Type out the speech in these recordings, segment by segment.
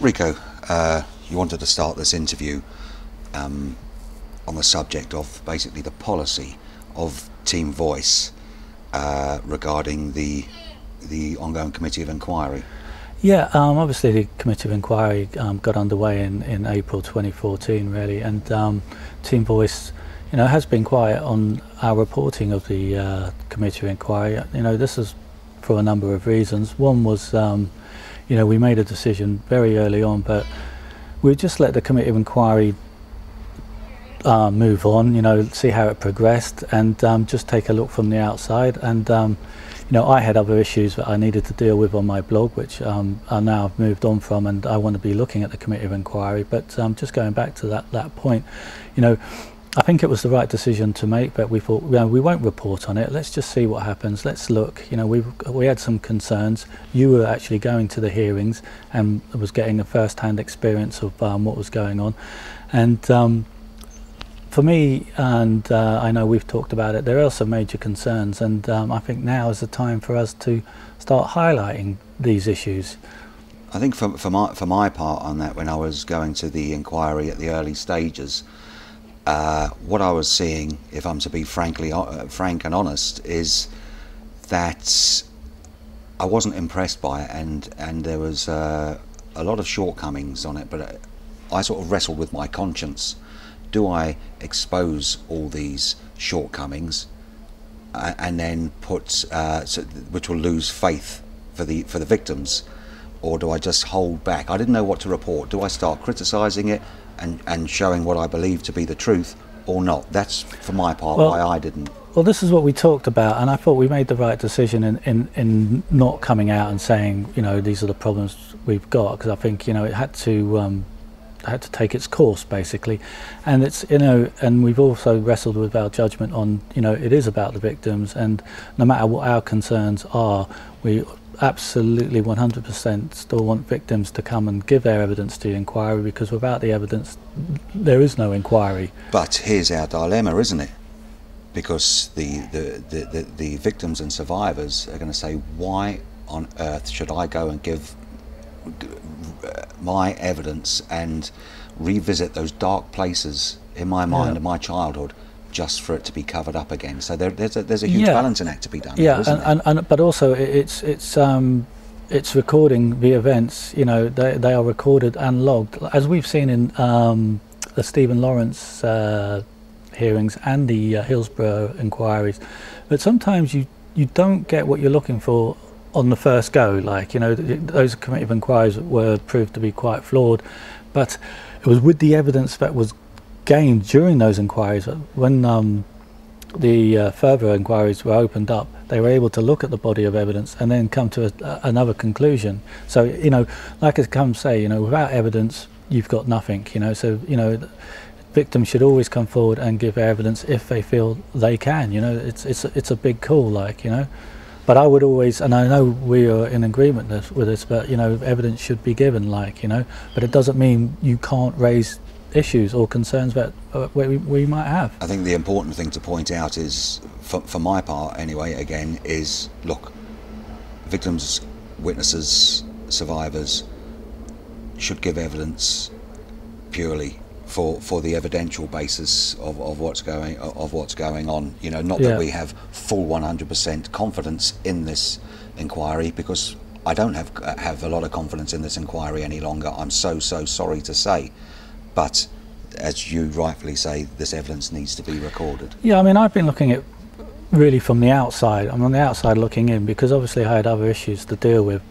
Rico, you wanted to start this interview on the subject of basically the policy of Team Voice regarding the ongoing committee of inquiry. Yeah, obviously the committee of inquiry got underway in April 2014 really, and Team Voice has been quiet on our reporting of the committee of inquiry. This is for a number of reasons. One was we made a decision very early on, but we just let the committee of inquiry move on, see how it progressed, and just take a look from the outside. And I had other issues that I needed to deal with on my blog, which I now have moved on from, and I want to be looking at the committee of inquiry. But just going back to that point, I think it was the right decision to make, but we thought, we won't report on it. Let's just see what happens. Let's look. We had some concerns. You were actually going to the hearings and was getting a first-hand experience of what was going on. And for me, and I know we've talked about it, there are some major concerns, and I think now is the time for us to start highlighting these issues. I think for my part on that, when I was going to the inquiry at the early stages, what I was seeing, if I'm to be frank and honest, is that I wasn't impressed by it, and there was a lot of shortcomings on it. But I sort of wrestled with my conscience. Do I expose all these shortcomings and then which will lose faith for the victims, or do I just hold back? I didn't know what to report. Do I start criticising it and showing what I believe to be the truth, or not? That's for my part why I didn't. Well, this is what we talked about, and I thought we made the right decision in not coming out and saying, these are the problems we've got, because I think it had to take its course basically, and it's and we've also wrestled with our judgment on it is about the victims, and no matter what our concerns are, we absolutely 100% still want victims to come and give their evidence to the inquiry, because without the evidence there is no inquiry. But here's our dilemma, isn't it? Because the victims and survivors are going to say, why on earth should I go and give my evidence and revisit those dark places in my mind and my childhood just for it to be covered up again? So there's a huge balancing act to be done. Yeah, there, but also it's recording the events. They are recorded and logged, as we've seen in the Stephen Lawrence hearings and the Hillsborough inquiries. But sometimes you don't get what you're looking for on the first go. Those committee of inquiries were proved to be quite flawed, but it was with the evidence that was gained during those inquiries, when the further inquiries were opened up, they were able to look at the body of evidence and then come to another conclusion. So like it comes say, without evidence you've got nothing. So victims should always come forward and give evidence if they feel they can. It's a big call, but I would always, and I know we are in agreement with this, but evidence should be given, but it doesn't mean you can't raise issues or concerns that we might have. I think the important thing to point out is, for my part anyway, again, is look, victims, witnesses, survivors should give evidence purely for the evidential basis of what's going on. Not that we have full 100% confidence in this inquiry, because I don't have a lot of confidence in this inquiry any longer. I'm so sorry to say, but as you rightfully say, this evidence needs to be recorded. Yeah, I've been looking at really from the outside. I'm on the outside looking in, because obviously I had other issues to deal with.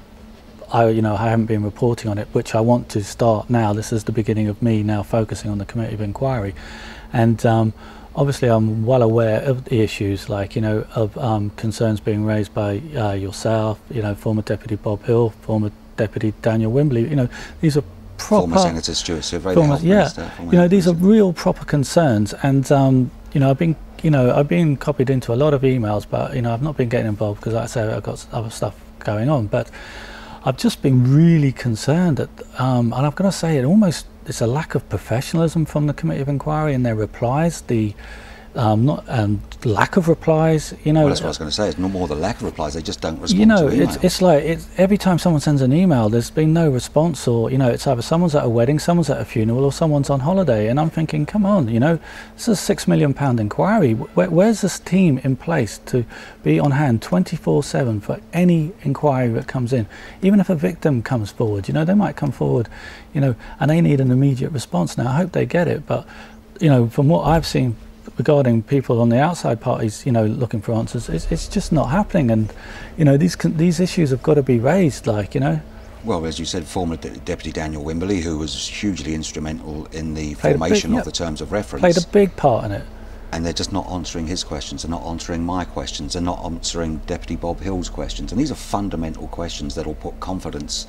I haven't been reporting on it, which I want to start now. This is the beginning of me now focusing on the committee of inquiry, and obviously I'm well aware of the issues, of concerns being raised by yourself, former Deputy Bob Hill, former Deputy Daniel Wimbley. These are proper, former Senator Stuart Silvray, these are real proper concerns, and I've been copied into a lot of emails, but I've not been getting involved because, like I say, I've got other stuff going on. But I've just been really concerned at, and I'm going to say it's a lack of professionalism from the committee of inquiry in their replies. not lack of replies. You know, well, that's what I was going to say. It's not more the lack of replies; they just don't respond. You know, to email. it's like every time someone sends an email, there's been no response, or you know, it's either someone's at a wedding, someone's at a funeral, or someone's on holiday. And I'm thinking, come on, you know, this is a £6 million inquiry. Where's this team in place to be on hand 24/7 for any inquiry that comes in? Even if a victim comes forward, you know, they might come forward, you know, and they need an immediate response. Now, I hope they get it, but you know, from what I've seen regarding people on the outside parties, you know, looking for answers, it's just not happening. And you know, these issues have got to be raised, like, you know. Well, as you said, former Deputy Daniel Wimberley, who was hugely instrumental in the formation of the terms of reference, played a big part in it. And they're just not answering his questions, they're not answering my questions, they're not answering Deputy Bob Hill's questions. And these are fundamental questions that will put confidence,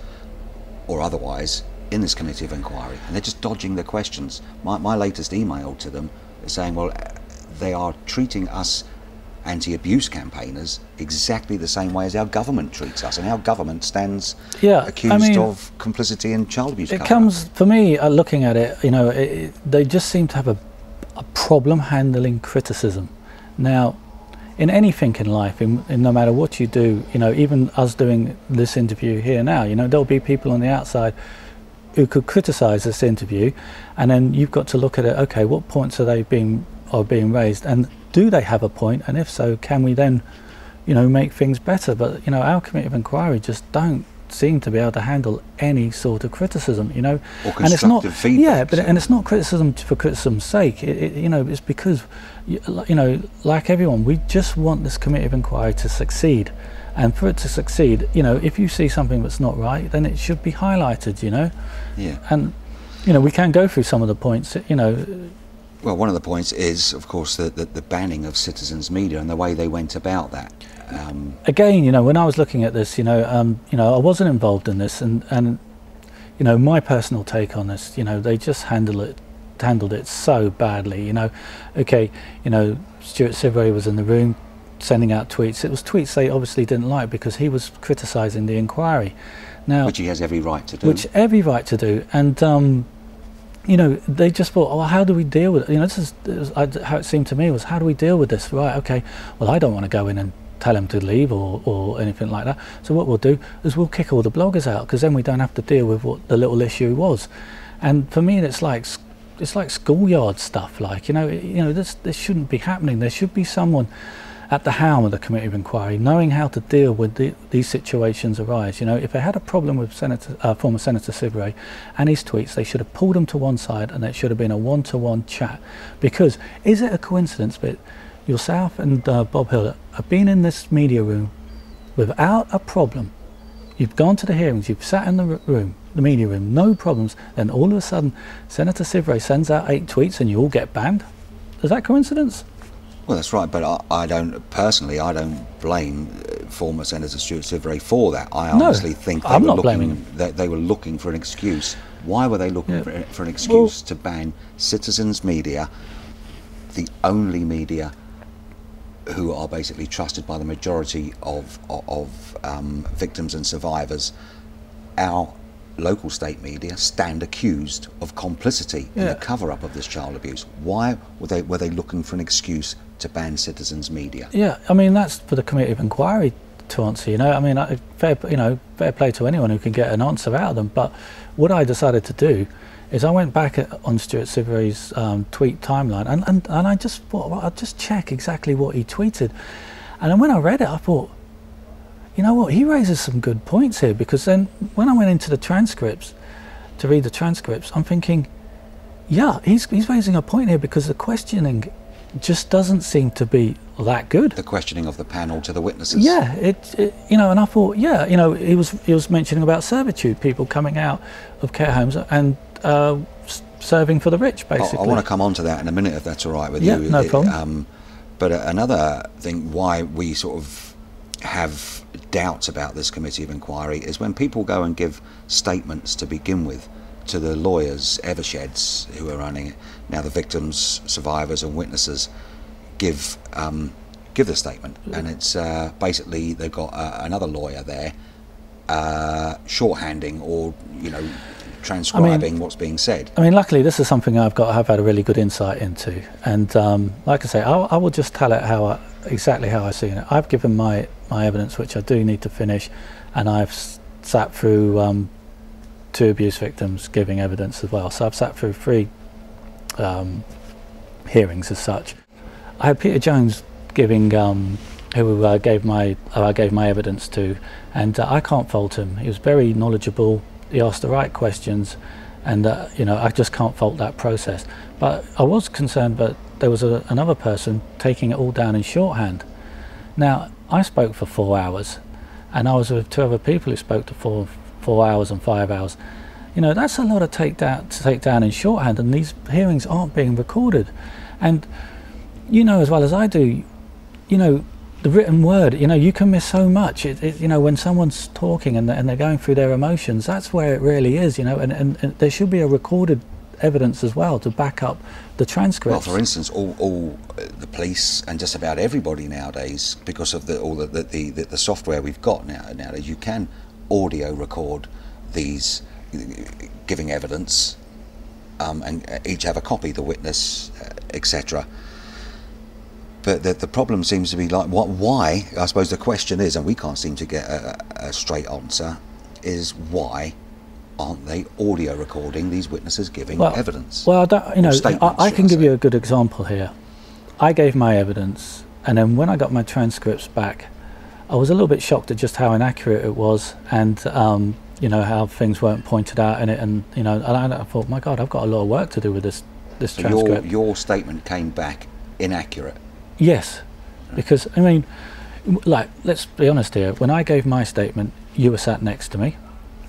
or otherwise, in this committee of inquiry. And they're just dodging the questions. My latest email to them is saying, well, they are treating us anti-abuse campaigners exactly the same way as our government treats us, and our government stands accused of complicity in child abuse. It comes, for me, looking at it, you know, they just seem to have a problem handling criticism. Now, in anything in life, in no matter what you do, you know, even us doing this interview here now, you know, there'll be people on the outside who could criticise this interview, and then you've got to look at it. Okay, what points are being raised, and do they have a point? And if so, can we then, you know, make things better? But you know, our committee of inquiry just don't seem to be able to handle any sort of criticism, you know. Or constructive feedback. Yeah, and it's not criticism for criticism's sake. You know, it's because, you know, like everyone, we just want this committee of inquiry to succeed. And for it to succeed, you know, if you see something that's not right, then it should be highlighted, you know. Yeah. And, you know, we can go through some of the points, you know. Well, one of the points is, of course, the banning of Citizens Media and the way they went about that. Again, you know, when I was looking at this, you know, I wasn't involved in this, and you know, my personal take on this, you know, they just handled it so badly, you know. Okay, you know, Stuart Sivray was in the room sending out tweets. It was tweets they obviously didn't like because he was criticising the inquiry. Now, which he has every right to do. Which every right to do, and you know, they just thought, oh, how do we deal with it? You know, how it seemed to me was, how do we deal with this? Right, okay, well, I don't want to go in and tell him to leave or anything like that. So what we'll do is we'll kick all the bloggers out, because then we don't have to deal with what the little issue was. And for me, it's like schoolyard stuff. Like, you know, this shouldn't be happening. There should be someone at the helm of the committee of inquiry knowing how to deal with these situations arise. You know, if they had a problem with former Senator Sivray and his tweets, they should have pulled him to one side, and it should have been a one-to-one chat. Because is it a coincidence that yourself and Bob Hill have been in this media room without a problem? You've gone to the hearings, you've sat in the media room, no problems, then all of a sudden Senator Sivray sends out 8 tweets and you all get banned? Is that coincidence? Well, that's right, but I don't blame former Senator Stuart Sivray for that. I honestly think they were looking for an excuse. Why were they looking for an excuse to ban Citizens Media, the only media who are basically trusted by the majority of victims and survivors? Our local state media stand accused of complicity in the cover-up of this child abuse. Why were they looking for an excuse to ban Citizens Media? Yeah, I mean, that's for the committee of inquiry to answer. You know, I mean, fair play to anyone who can get an answer out of them. But what I decided to do is I went back on Stuart Sivray's tweet timeline, and I just thought, well, I'll just check exactly what he tweeted. And then when I read it, I thought, you know what, he raises some good points here, because then when I went into the transcripts to read the transcripts, I'm thinking, yeah, he's raising a point here, because the questioning just doesn't seem to be that good. The questioning of the panel to the witnesses. Yeah, you know, and I thought, yeah, you know, he was mentioning about servitude, people coming out of care homes and serving for the rich, basically. I want to come on to that in a minute, if that's all right with you. Yeah, no problem. But another thing why we sort of have doubts about this committee of inquiry is when people go and give statements to begin with to the lawyers, Eversheds, who are running it. Now the victims, survivors and witnesses give the statement, and it's basically they've got another lawyer there shorthanding, or, you know, transcribing what's being said. I mean, luckily, this is something I've had a really good insight into, and like I say, I will just tell it exactly how I've seen it. I've given my evidence, which I do need to finish, and I've sat through 2 abuse victims giving evidence as well. So I've sat through 3 hearings as such. I had Peter Jones giving, who I gave my evidence to, and I can't fault him. He was very knowledgeable. He asked the right questions, and you know, I just can't fault that process. But I was concerned that there was another person taking it all down in shorthand. Now, I spoke for 4 hours, and I was with 2 other people who spoke to 4 hours and 5 hours. You know, that's a lot to take down in shorthand, and these hearings aren't being recorded. And you know as well as I do, you know, the written word, you know, you can miss so much. You know, when someone's talking and they're going through their emotions, that's where it really is, you know, and there should be a recorded evidence as well to back up the transcripts. Well, for instance, all the police and just about everybody nowadays, because of the software we've got nowadays, you can audio record these giving evidence, and each have a copy, the witness, etc. But the problem seems to be like, why, I suppose the question is, and we can't seem to get a straight answer, is why aren't they audio recording these witnesses giving evidence? Well, you know, I can give you a good example here. I gave my evidence, and then when I got my transcripts back, I was a little bit shocked at just how inaccurate it was, and you know, how things weren't pointed out in it, and you know, and I thought, my God, I've got a lot of work to do with this So transcript. your statement came back inaccurate. Yes, because I mean, like, let's be honest here. When I gave my statement, you were sat next to me,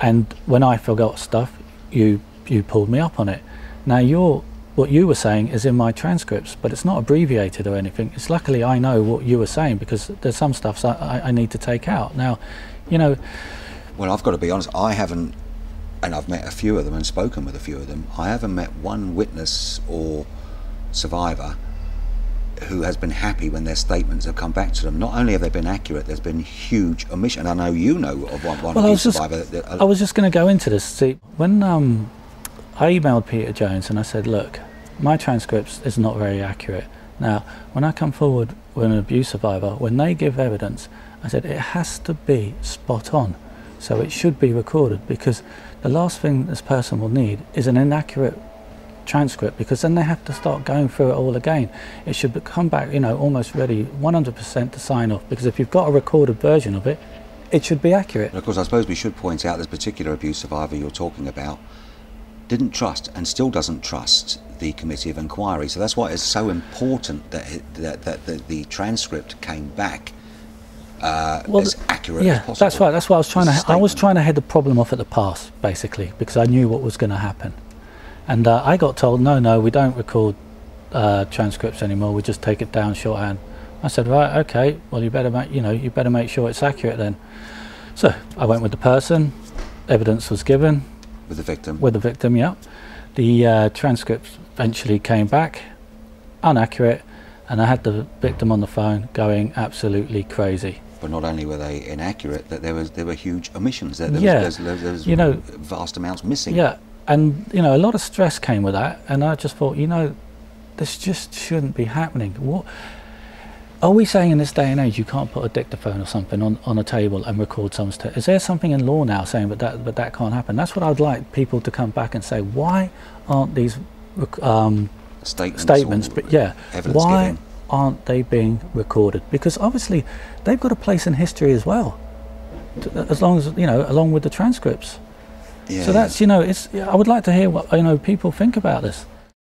and when I forgot stuff, you pulled me up on it. Now what you were saying is in my transcripts, but it's not abbreviated or anything. It's luckily I know what you were saying, because there's some stuff I need to take out. Now, you know. Well, I've got to be honest, I haven't, and I've met a few of them and spoken with a few of them, I haven't met one witness or survivor who has been happy when their statements have come back to them. Not only have they been accurate, there's been huge omission. And I know you know of one abuse survivor. I was just going to go into this. See, when I emailed Peter Jones and I said, look, my transcripts is not very accurate. Now, when I come forward with an abuse survivor, when they give evidence, I said it has to be spot on. So it should be recorded, because the last thing this person will need is an inaccurate transcript, because then they have to start going through it all again. It should come back, you know, almost ready 100% to sign off, because if you've got a recorded version of it, it should be accurate. And of course, I suppose we should point out this particular abuse survivor you're talking about didn't trust and still doesn't trust the committee of inquiry. So that's why it's so important that the transcript came back as accurate as possible. That's right. That's what I was trying to. I was trying to head the problem off at the pass, basically, because I knew what was going to happen. And I got told, no, we don't record transcripts anymore. We just take it down shorthand. I said, right, okay. Well, you better make sure it's accurate then. So I went with the person. Evidence was given. With the victim. With the victim, yeah. The transcripts eventually came back inaccurate, and I had the victim on the phone going absolutely crazy. But not only were they inaccurate, that there were huge omissions. There was you know, vast amounts missing. Yeah, and you know, a lot of stress came with that, and I just thought, you know, this just shouldn't be happening. What are we saying in this day and age? You can't put a dictaphone or something on a table and record someone's is there something in law now saying that that can't happen? That's what I'd like people to come back and say. Why aren't these statements, but yeah, why aren't they being recorded? Because obviously they've got a place in history as well, as long as, you know, along with the transcripts. Yeah, so that's, you know, I would like to hear what, you know, people think about this.